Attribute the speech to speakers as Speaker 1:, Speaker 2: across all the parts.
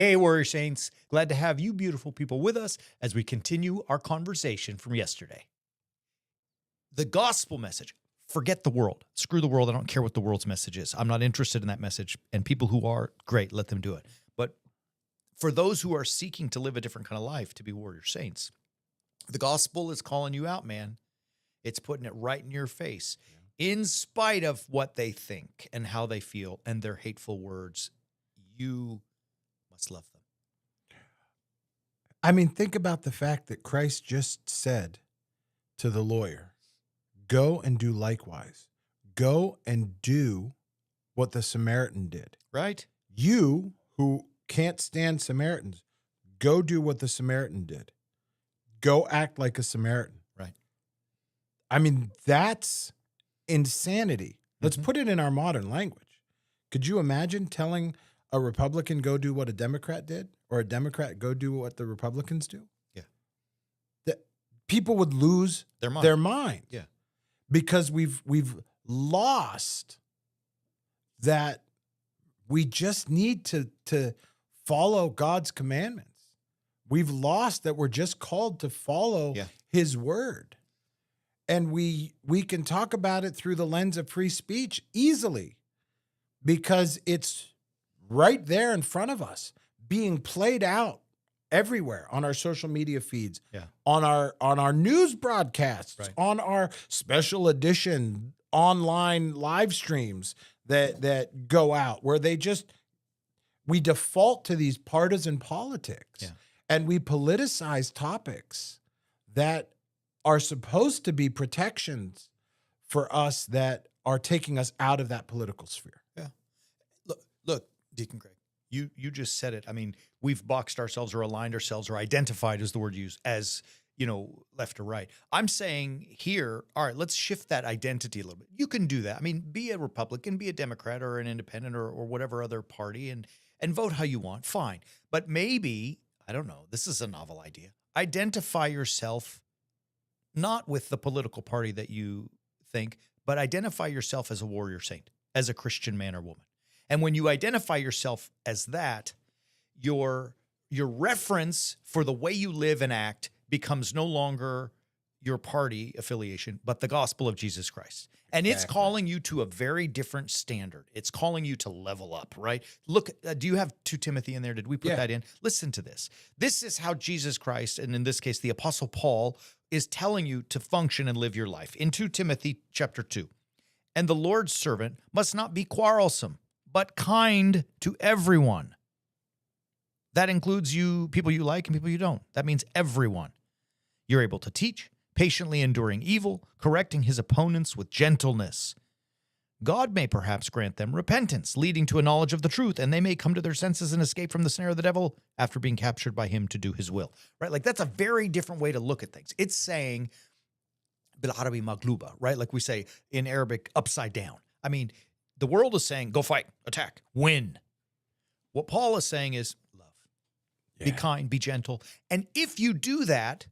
Speaker 1: Hey, Warrior Saints. Glad to have you beautiful people with us as we continue our conversation from yesterday. The gospel message. Forget the world. Screw the world. I don't care what the world's message is. I'm not interested in that message. And people who are, great, let them do it. But for those who are seeking to live a different kind of life, to be Warrior Saints, the gospel is calling you out, man. It's putting it right in your face. In spite of what they think and how they feel and their hateful words, you must love them.
Speaker 2: I mean, think about the fact that Christ just said to the lawyer, go and do likewise. Go and do what the Samaritan did.
Speaker 1: Right?
Speaker 2: You who can't stand Samaritans, go do what the Samaritan did. Go act like a Samaritan.
Speaker 1: Right.
Speaker 2: I mean, that's insanity. Let's put it in our modern language. Could you imagine telling a Republican go do what a Democrat did, or a Democrat go do what the Republicans do?
Speaker 1: Yeah.
Speaker 2: That people would lose
Speaker 1: Their mind.
Speaker 2: their mind.
Speaker 1: Yeah.
Speaker 2: Because we've lost that we just need to follow God's commandments. We've lost that we're just called to follow his word. And we can talk about it through the lens of free speech easily because it's right there in front of us, being played out everywhere on our social media feeds, on our news broadcasts, on our special edition online live streams that go out, where we default to these partisan politics and we politicize topics that are supposed to be protections for us that are taking us out of that political sphere.
Speaker 1: Yeah. Look, Deacon Greg, you just said it. I mean, we've boxed ourselves or aligned ourselves or identified is the word used as, left or right. I'm saying here, all right, let's shift that identity a little bit. You can do that. I mean, be a Republican, be a Democrat or an independent or whatever other party and vote how you want. Fine. But maybe, I don't know, this is a novel idea. Identify yourself not with the political party that you think, but identify yourself as a warrior saint, as a Christian man or woman. And when you identify yourself as that, your reference for the way you live and act becomes no longer your party affiliation, but the gospel of Jesus Christ. And it's calling you to a very different standard. It's calling you to level up, right? Look, do you have 2 Timothy in there? Did we put that in? Listen to this. This is how Jesus Christ, and in this case, the Apostle Paul, is telling you to function and live your life. In 2 Timothy chapter 2, and the Lord's servant must not be quarrelsome, but kind to everyone. That includes people you like and people you don't. That means everyone. You're able to teach, patiently enduring evil, correcting his opponents with gentleness. God may perhaps grant them repentance, leading to a knowledge of the truth, and they may come to their senses and escape from the snare of the devil after being captured by him to do his will. Right? Like, that's a very different way to look at things. It's saying, bil-arabi magluba, right? Like we say in Arabic, upside down. I mean, the world is saying, go fight, attack, win. What Paul is saying is love. Be kind, be gentle. And if you do that,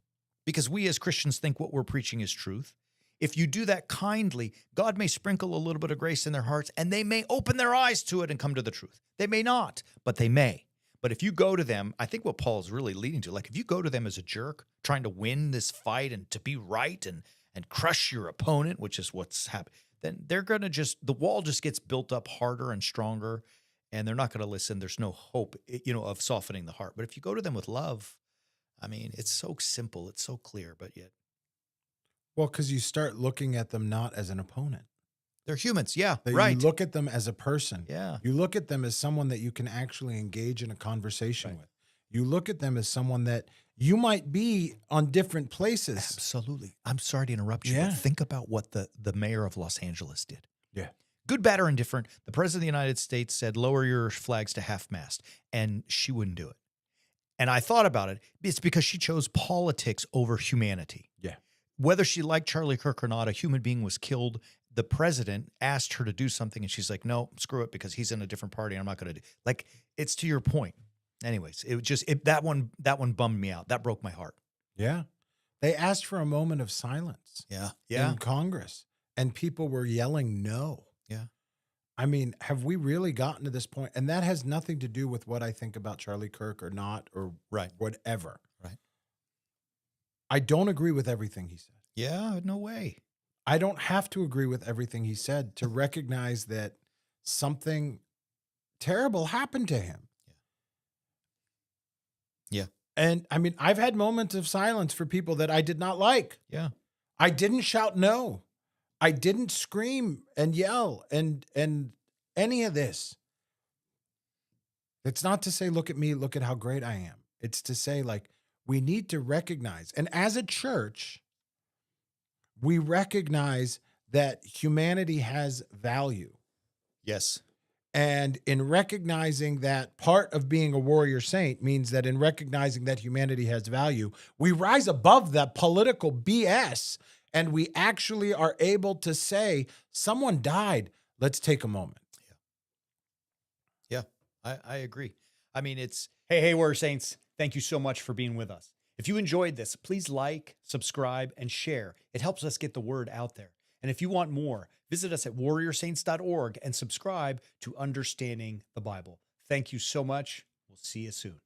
Speaker 1: because we as Christians think what we're preaching is truth, if you do that kindly, God may sprinkle a little bit of grace in their hearts, and they may open their eyes to it and come to the truth. They may not, but they may. But if you go to them, I think what Paul is really leading to, like if you go to them as a jerk, trying to win this fight and to be right and crush your opponent, which is what's happening, then they're going to the wall just gets built up harder and stronger, and they're not going to listen. There's no hope, of softening the heart. But if you go to them with love, I mean, it's so simple, it's so clear, but yet.
Speaker 2: Well, because you start looking at them not as an opponent.
Speaker 1: They're humans, yeah,
Speaker 2: right. You look at them as a person.
Speaker 1: Yeah.
Speaker 2: You look at them as someone that you can actually engage in a conversation with. You look at them as someone that you might be on different places.
Speaker 1: Absolutely. I'm sorry to interrupt you, but think about what the mayor of Los Angeles did.
Speaker 2: Yeah.
Speaker 1: Good, bad, or indifferent. The president of the United States said, lower your flags to half-mast, and she wouldn't do it. And I thought about it. It's because she chose politics over humanity.
Speaker 2: Yeah.
Speaker 1: Whether she liked Charlie Kirk or not, a human being was killed. The president asked her to do something, and she's like, no, screw it, because he's in a different party, and I'm not going to do. Like, it's to your point. Anyways, that one bummed me out. That broke my heart.
Speaker 2: Yeah. They asked for a moment of silence.
Speaker 1: Yeah.
Speaker 2: In Congress, and people were yelling no.
Speaker 1: Yeah.
Speaker 2: I mean, have we really gotten to this point? And that has nothing to do with what I think about Charlie Kirk or not, or
Speaker 1: Right.
Speaker 2: whatever.
Speaker 1: Right.
Speaker 2: I don't agree with everything he said.
Speaker 1: Yeah, no way.
Speaker 2: I don't have to agree with everything he said to recognize that something terrible happened to him.
Speaker 1: Yeah.
Speaker 2: And I mean, I've had moments of silence for people that I did not like.
Speaker 1: Yeah.
Speaker 2: I didn't shout no. I didn't scream and yell and any of this. It's not to say, look at me, look at how great I am. It's to say, like, we need to recognize, and as a church, we recognize that humanity has value.
Speaker 1: Yes.
Speaker 2: And in recognizing that, part of being a warrior saint means that in recognizing that humanity has value, we rise above that political BS and we actually are able to say, someone died. Let's take a moment.
Speaker 1: Yeah. I agree. I mean, it's
Speaker 3: Hey, Warrior Saints, thank you so much for being with us. If you enjoyed this, please like, subscribe, and share. It helps us get the word out there. And if you want more, visit us at warriorsaints.org and subscribe to Understanding the Bible. Thank you so much. We'll see you soon.